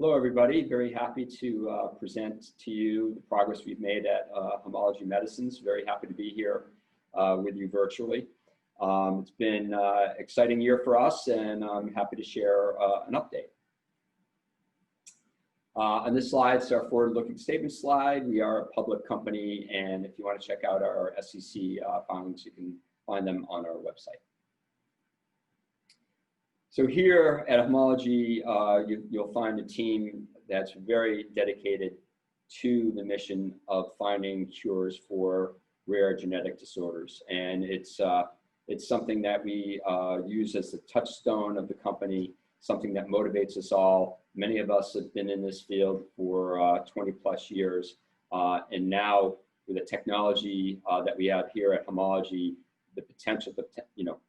Hello, everybody. Very happy to present to you the progress we've made at Homology Medicines. Very happy to be here with you virtually. It's been an exciting year for us, and I'm happy to share an update. On this slide, it's our forward-looking statement slide. We are a public company, and if you want to check out our SEC filings, you can find them on our website. So here at Homology, you'll find a team that's very dedicated to the mission of finding cures for rare genetic disorders. And it's something that we use as the touchstone of the company, something that motivates us all. Many of us have been in this field for 20 plus years. And now with the technology that we have here at Homology, the potential to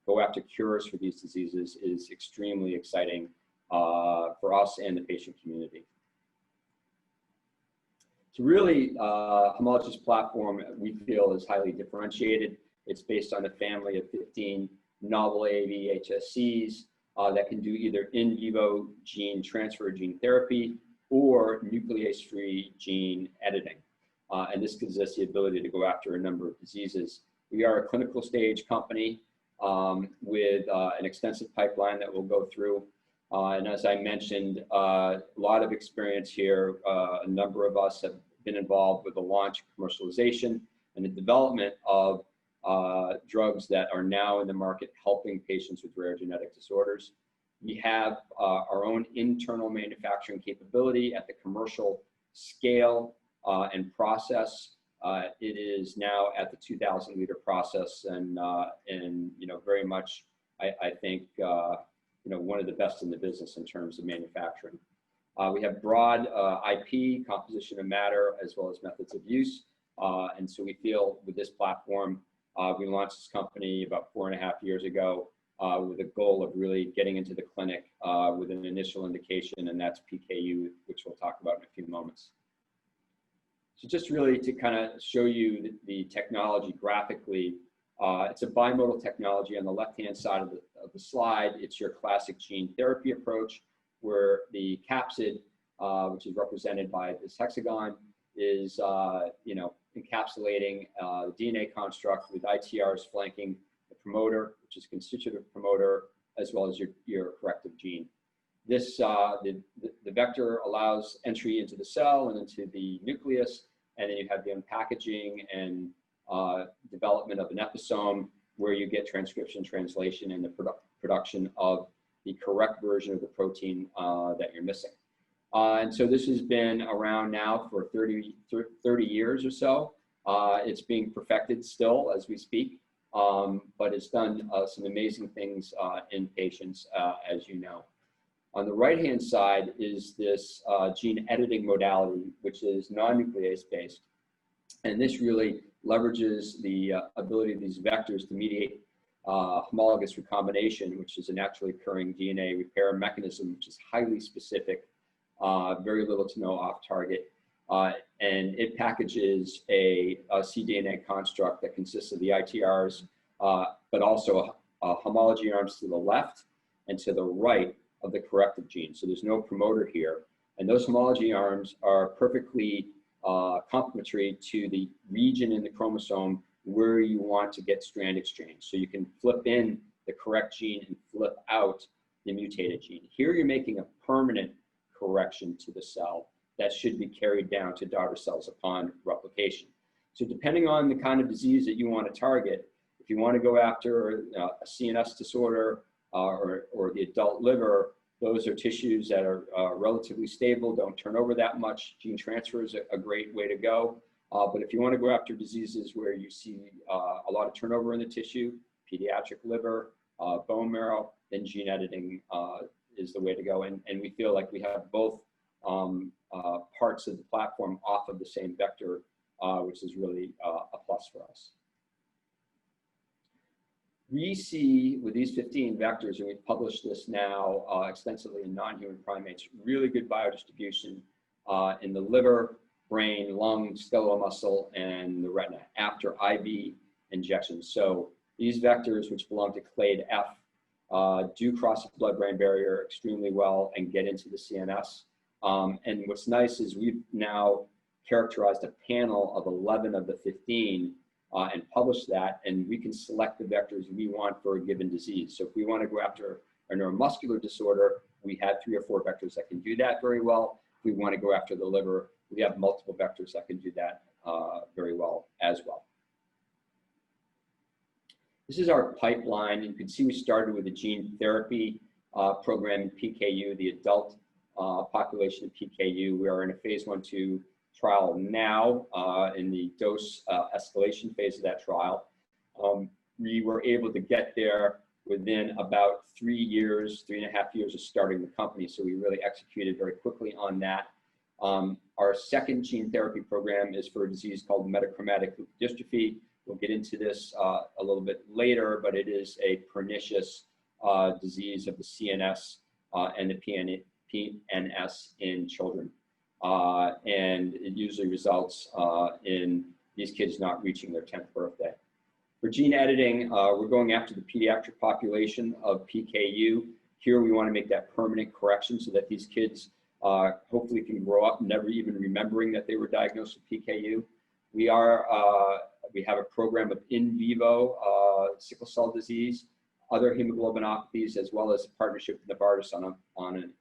go after cures for these diseases is extremely exciting for us and the patient community. So really, Homology's platform, we feel, is highly differentiated. It's based on a family of 15 novel AAVHSCs that can do either in vivo gene transfer gene therapy or nuclease-free gene editing. And this gives us the ability to go after a number of diseases. We are a clinical stage company with an extensive pipeline that we'll go through. And as I mentioned, a lot of experience here. A number of us have been involved with the launch, commercialization, and the development of drugs that are now in the market helping patients with rare genetic disorders. We have our own internal manufacturing capability at the commercial scale and process. It is now at the 2,000 liter process, and very much, I think, one of the best in the business in terms of manufacturing. We have broad IP, composition of matter, as well as methods of use. And so we feel with this platform, we launched this company about 4.5 years ago with a goal of really getting into the clinic with an initial indication, and that's PKU, which we'll talk about in a few moments. So just really to kind of show you the technology graphically, it's a bimodal technology. On the left-hand side of the slide, it's your classic gene therapy approach, where the capsid, which is represented by this hexagon, is encapsulating the DNA construct with ITRs flanking the promoter, which is constitutive promoter, as well as your corrective gene. This the vector allows entry into the cell and into the nucleus. And then you have the unpackaging and development of an episome, where you get transcription, translation, and the production of the correct version of the protein that you're missing. And so this has been around now for 30 years or so. It's being perfected still as we speak, but it's done some amazing things in patients, as you know. On the right-hand side is this gene editing modality, which is non-nuclease based. And this really leverages the ability of these vectors to mediate homologous recombination, which is a naturally occurring DNA repair mechanism, which is highly specific, very little to no off target. And it packages a cDNA construct that consists of the ITRs, but also homology arms to the left and to the right of the corrective gene. So there's no promoter here. And those homology arms are perfectly complementary to the region in the chromosome where you want to get strand exchange. So you can flip in the correct gene and flip out the mutated gene. Here you're making a permanent correction to the cell that should be carried down to daughter cells upon replication. So depending on the kind of disease that you want to target, if you want to go after a CNS disorder, or the adult liver, those are tissues that are relatively stable, don't turn over that much. Gene transfer is a great way to go. But if you want to go after diseases where you see a lot of turnover in the tissue, pediatric liver, bone marrow, then gene editing is the way to go. And we feel like we have both parts of the platform off of the same vector, which is really a plus for us. We see with these 15 vectors, and we've published this now extensively in non-human primates, really good biodistribution in the liver, brain, lung, skeletal muscle, and the retina after IV injections. So these vectors, which belong to clade F, do cross the blood-brain barrier extremely well and get into the CNS. And what's nice is we've now characterized a panel of 11 of the 15 and published that, and we can select the vectors we want for a given disease. So if we want to go after a neuromuscular disorder, we have 3 or 4 vectors that can do that very well. If we want to go after the liver, we have multiple vectors that can do that very well as well. This is our pipeline. You can see we started with a gene therapy program in PKU, the adult population of PKU. We are in a phase 1/2 trial now in the dose escalation phase of that trial. We were able to get there within about 3.5 years of starting the company. So we really executed very quickly on that. Our second gene therapy program is for a disease called metachromatic leukodystrophy. We'll get into this a little bit later, but it is a pernicious disease of the CNS and the PNS in children. And it usually results in these kids not reaching their 10th birthday. For gene editing, we're going after the pediatric population of PKU. Here we want to make that permanent correction so that these kids hopefully can grow up never even remembering that they were diagnosed with PKU. We have a program of in vivo sickle cell disease, other hemoglobinopathies, as well as a partnership with Novartis on an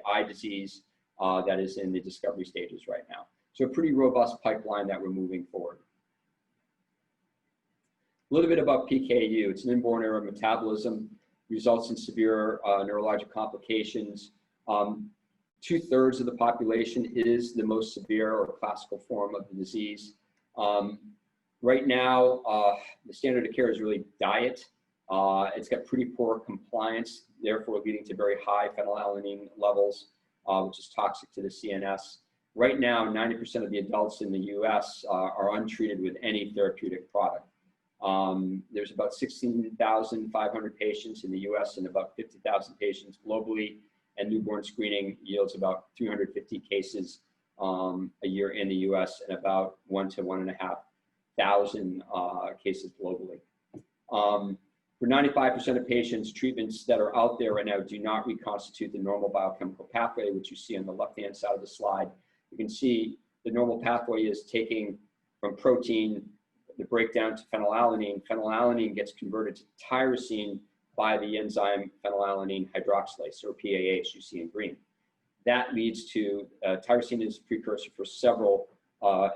eye disease that is in the discovery stages right now. So a pretty robust pipeline that we're moving forward. A little bit about PKU. It's an inborn error of metabolism, results in severe neurologic complications. 2/3 of the population is the most severe or classical form of the disease. Right now, the standard of care is really diet. It's got pretty poor compliance, therefore leading to very high phenylalanine levels, which is toxic to the CNS. Right now, 90% of the adults in the US are untreated with any therapeutic product. There's about 16,500 patients in the US and about 50,000 patients globally, and newborn screening yields about 350 cases a year in the US and about 1 to 1,500 cases globally. For 95% of patients, treatments that are out there right now do not reconstitute the normal biochemical pathway, which you see on the left-hand side of the slide. You can see the normal pathway is taking from protein, the breakdown to phenylalanine. Phenylalanine gets converted to tyrosine by the enzyme phenylalanine hydroxylase, or PAH, you see in green. That leads to, tyrosine is a precursor for several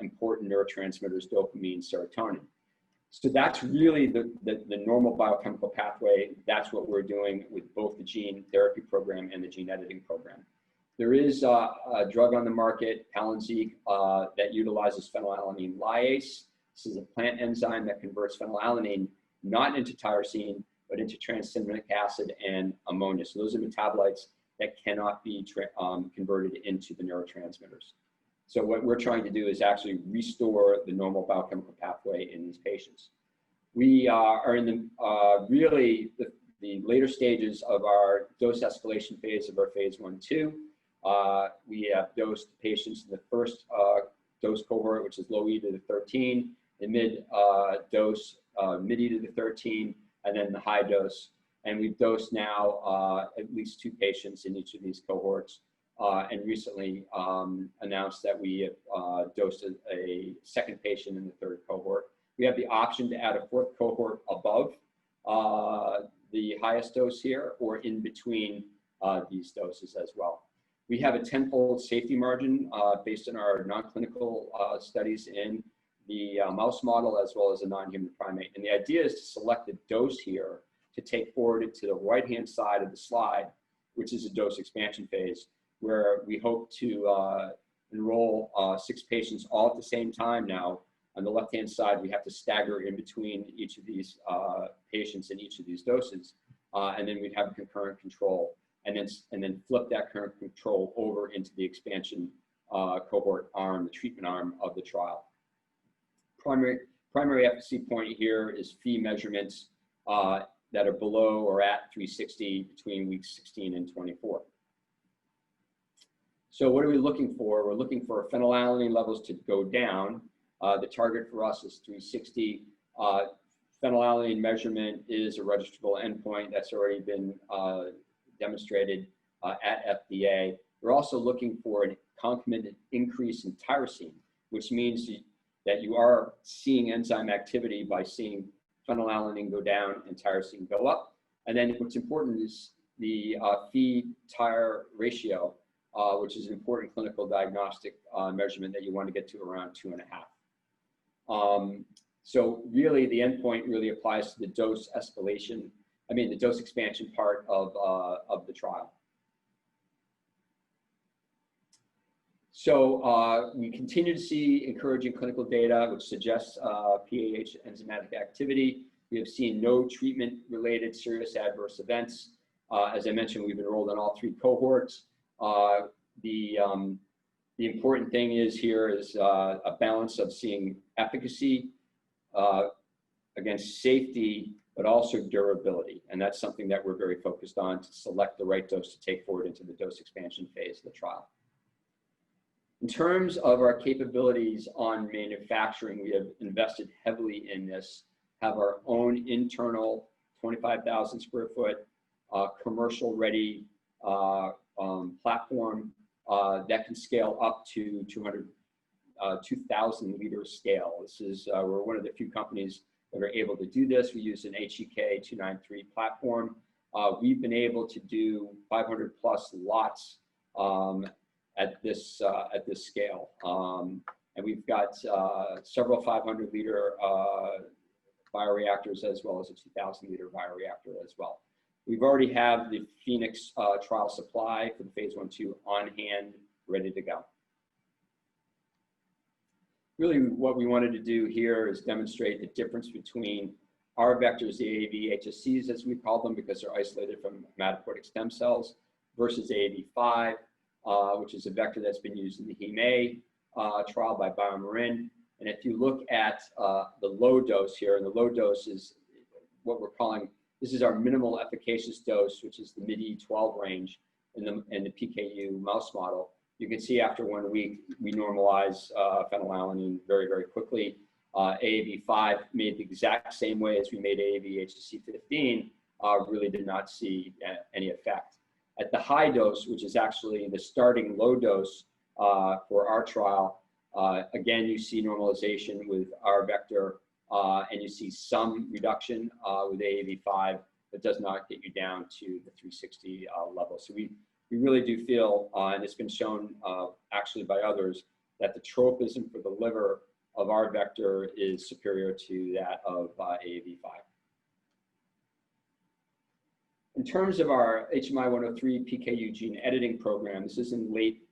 important neurotransmitters, dopamine, serotonin. So that's really the normal biochemical pathway. That's what we're doing with both the gene therapy program and the gene editing program. There is a drug on the market, Palynziq, that utilizes phenylalanine lyase. This is a plant enzyme that converts phenylalanine not into tyrosine, but into tranexamic acid and ammonia. So those are metabolites that cannot be converted into the neurotransmitters. So what we're trying to do is actually restore the normal biochemical pathway in these patients. We are in the the later stages of our dose escalation phase of our phase 1/2. We have dosed patients in the first dose cohort, which is low E to the 13, the mid dose, mid E to the 13, and then the high dose. And we've dosed now at least 2 patients in each of these cohorts. And recently announced that we have dosed a second patient in the 3rd cohort. We have the option to add a 4th cohort above the highest dose here or in between these doses as well. We have a 10-fold safety margin based on our non-clinical studies in the mouse model as well as a non-human primate. And the idea is to select the dose here to take forward to the right-hand side of the slide, which is a dose expansion phase, where we hope to enroll 6 patients all at the same time now. On the left-hand side, we have to stagger in between each of these patients in each of these doses. And then we'd have a concurrent control, and then flip that current control over into the expansion cohort arm, the treatment arm of the trial. Primary efficacy point here is Phe measurements that are below or at 360 between weeks 16 and 24. So what are we looking for? We're looking for phenylalanine levels to go down. The target for us is 360. Phenylalanine measurement is a registrable endpoint that's already been demonstrated at FDA. We're also looking for a concomitant increase in tyrosine, which means that you are seeing enzyme activity by seeing phenylalanine go down and tyrosine go up. And then what's important is the Phe-tyre ratio, which is an important clinical diagnostic measurement that you want to get to around 2.5. So really the endpoint really applies to the dose escalation, the dose expansion part of the trial. So we continue to see encouraging clinical data, which suggests PAH enzymatic activity. We have seen no treatment-related serious adverse events. As I mentioned, we've enrolled in all 3 cohorts. The important thing is here is a balance of seeing efficacy against safety, but also durability. And that's something that we're very focused on to select the right dose to take forward into the dose expansion phase of the trial. In terms of our capabilities on manufacturing, we have invested heavily in this, have our own internal 25,000 square foot commercial ready platform that can scale up to 2,000 liter scale. This is, we're one of the few companies that are able to do this. We use an HEK 293 platform. We've been able to do 500 plus lots at this scale. And we've got several 500 liter bioreactors as well as a 2,000 liter bioreactor as well. We've already have the FIXX trial supply for the phase 1/2 on hand, ready to go. Really what we wanted to do here is demonstrate the difference between our vectors, the AAVHSCs as we call them, because they're isolated from hematopoietic stem cells, versus AAV5, which is a vector that's been used in the Heme trial by BioMarin. And if you look at the low dose here, and the low dose is what we're calling, this is our minimal efficacious dose, which is the mid-E12 range in the PKU mouse model. You can see after 1 week, we normalize phenylalanine very, very quickly. AAV5 made the exact same way as we made AAVHSC 15, really did not see any effect. At the high dose, which is actually the starting low dose for our trial, again, you see normalization with our vector, and you see some reduction with AAV5, but does not get you down to the 360 level. So we really do feel, and it's been shown actually by others, that the tropism for the liver of our vector is superior to that of AAV5. In terms of our HMI-103 PKU gene editing program, this is in late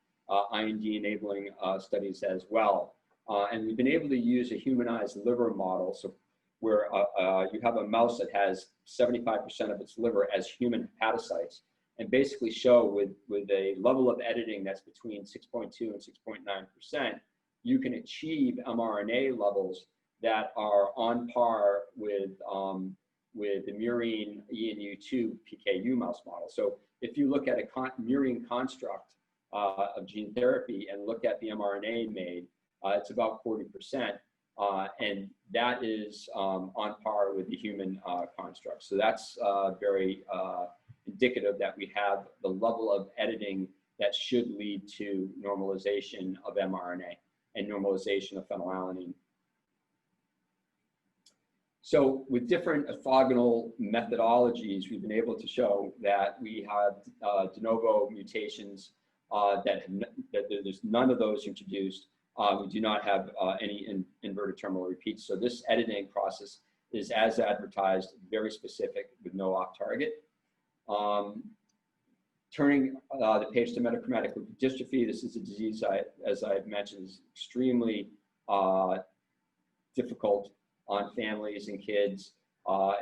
IND enabling studies as well. And we've been able to use a humanized liver model, so where you have a mouse that has 75% of its liver as human hepatocytes, and basically show with a level of editing that's between 6.2 and 6.9%, you can achieve mRNA levels that are on par with the murine ENU2 PKU mouse model. So if you look at a murine construct of gene therapy and look at the mRNA made, it's about 40%, and that is on par with the human construct. So that's very indicative that we have the level of editing that should lead to normalization of mRNA and normalization of phenylalanine. So with different orthogonal methodologies, we've been able to show that we have de novo mutations, that there's none of those introduced. We do not have any inverted terminal repeats. So this editing process is as advertised, very specific with no off target. Turning the page to metachromatic leukodystrophy, this is a disease, as I've mentioned, is extremely difficult on families and kids.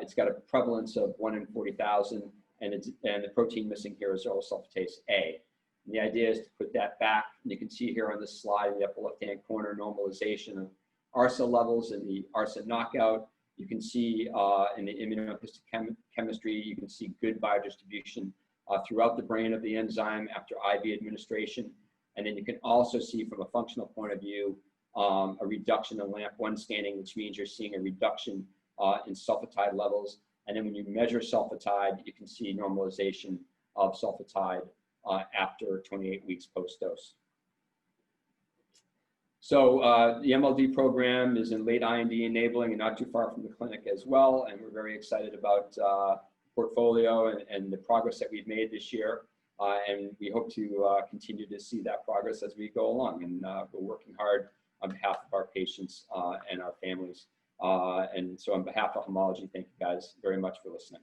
It's got a prevalence of 1 in 40,000, and the protein missing here is sulfatase A. And the idea is to put that back, and you can see here on this slide in the upper left-hand corner, normalization of ARSA levels and the ARSA knockout. You can see in the immunohistochemistry, you can see good biodistribution throughout the brain of the enzyme after IV administration. And then you can also see from a functional point of view, a reduction in LAMP1 staining, which means you're seeing a reduction in sulfatide levels. And then when you measure sulfatide, you can see normalization of sulfatide after 28 weeks post-dose. So the MLD program is in late IND enabling and not too far from the clinic as well. And we're very excited about portfolio and the progress that we've made this year. And we hope to continue to see that progress as we go along. And we're working hard on behalf of our patients and our families. And so on behalf of Homology, thank you guys very much for listening.